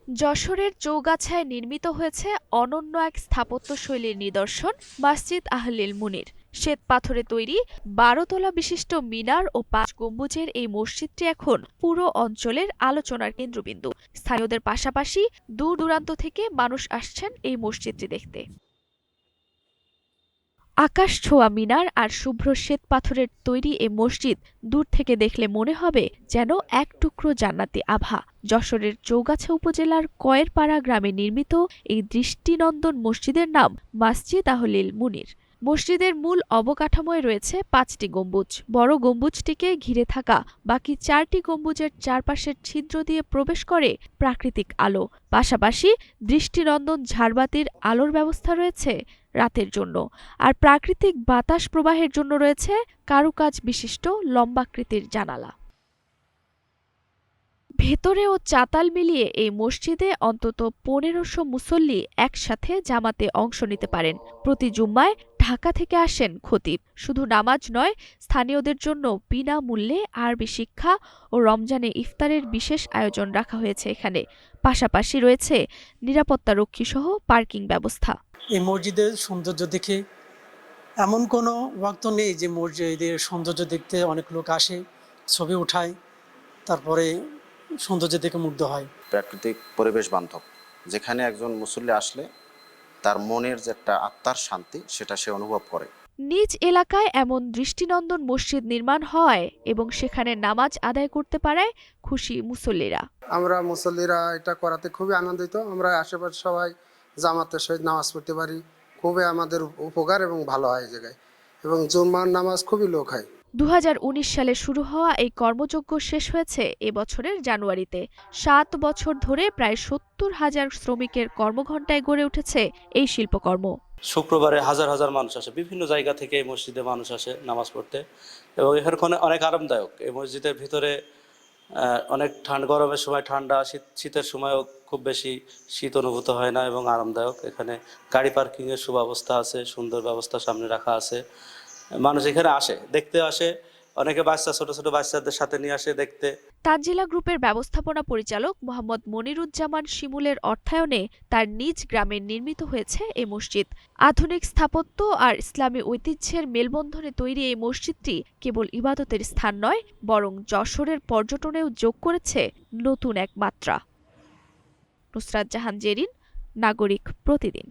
যশোরের চৌগাছায় নির্মিত হয়েছে অনন্য এক স্থাপত্যশৈলীর নিদর্শন মসজিদ আহলিল মুনির। শ্বেতপাথরে তৈরি ১২ তলা বিশিষ্ট মিনার ও ৫ গম্বুজের এই মসজিদটি এখন পুরো অঞ্চলের আলোচনার কেন্দ্রবিন্দু। স্থানীয়দের পাশাপাশি দূর দূরান্ত থেকে মানুষ আসছেন এই মসজিদটি দেখতে। আকাশ ছোঁয়া মিনার আর শুভ্র শ্বেতপাথরের তৈরি এ মসজিদ দূর থেকে দেখলে মনে হবে যেন এক টুকরো জান্নাতি আভা। যশোরের চৌগাছা উপজেলার কয়েরপাড়া গ্রামে নির্মিত এই দৃষ্টিনন্দন মসজিদের নাম মসজিদ আহলিল মুনির। মসজিদের মূল অবকাঠামোয় রয়েছে ৫টি গম্বুজ। বড় গম্বুজটিকে ঘিরে থাকা বাকি ৪টি গম্বুজের চারপাশের ছিদ্র দিয়ে প্রবেশ করে প্রাকৃতিক আলো। পাশাপাশি দৃষ্টিনন্দন ঝাড়বাতির আলোর ব্যবস্থা রয়েছে রাতের জন্য, আর প্রাকৃতিক বাতাস প্রবাহের জন্য রয়েছে কারুকাজ বিশিষ্ট লম্বাকৃতির জানালা। ভেতরে ও চাতাল মিলিয়ে এই মসজিদে অন্তত ১৫০০ মুসল্লি একসাথে জামাতে অংশ নিতে পারেন। প্রতি জুম্মায় ঢাকা থেকে আসেন খতিব। শুধু নামাজ নয়, স্থানীয়দের জন্য বিনামূল্যে আরবি শিক্ষা ও রমজানে ইফতারের বিশেষ আয়োজন রাখা হয়েছে এখানে। পাশাপাশি রয়েছে নিরাপত্তারক্ষীসহ পার্কিং ব্যবস্থা। এই মসজিদের সৌন্দর্য দেখে এমন কোনো ওয়াক্ত নেই যে মসজিদের সৌন্দর্য দেখতে অনেক লোক আসে, ছবি উঠায়, তারপরে সৌন্দর্য দেখে মুগ্ধ হয়। প্রাকৃতিক পরিবেশ বান্ধব, যেখানে একজন মুসল্লি আসলে তার মনের যে একটা আত্মার শান্তি সেটা সে অনুভব করে। নিজ এলাকায় এমন দৃষ্টিনন্দন মসজিদ নির্মাণ হয় এবং সেখানে নামাজ আদায় করতে পারায় খুশি মুসল্লিরা। আমরা মুসল্লিরা এটা করাতে খুবই আনন্দিত। আমরা আশেপাশে সবাই জামাতের সহিত নামাজ পড়তে পারি, খুবই আমাদের উপকার এবং ভালো হয় এই জায়গায়, এবং জুম্মার নামাজ খুবই লোক হয়। ২০১৯ সালে শুরু হওয়া এই কর্মযজ্ঞ শেষ হয়েছে এবছরের জানুয়ারিতে। ৭ বছর ধরে প্রায় ৭০,০০০ শ্রমিকের কর্মঘণ্টায় গড়ে উঠেছে এই শিল্পকর্ম। শুক্রবারে হাজার হাজার মানুষ আসে, বিভিন্ন জায়গা থেকে এই মসজিদে মানুষ আসে নামাজ পড়তে, এবং এখানে অনেক আরামদায়ক। এই মসজিদের ভিতরে অনেক গরমের সময় ঠান্ডা, শীতের সময়ও খুব বেশি শীত অনুভূত হয় না, এবং আরামদায়ক। এখানে গাড়ি পার্কিংয়ের সুব্যবস্থা আছে, সুন্দর ব্যবস্থা সামনে রাখা আছে। মানুষ এখানে আসে, দেখতে আসে, অনেকে ছোট ছোট বাচ্চাদের সাথে নিয়ে আসে দেখতে। তানজিলা গ্রুপের ব্যবস্থাপনা পরিচালক মোহাম্মদ মনিরুজ্জামান শিমুলের অর্থায়নে তার নিজ গ্রামে নির্মিত হয়েছে এই মসজিদ। আধুনিক স্থাপত্য আর ইসলামী ঐতিহ্যের মেলবন্ধনে তৈরি এই মসজিদটি কেবল ইবাদতের স্থান নয়, বরং যশোরের পর্যটনেও যোগ করেছে নতুন এক মাত্রা। নুসরাত জাহান জেরিন, নাগরিক প্রতিদিন।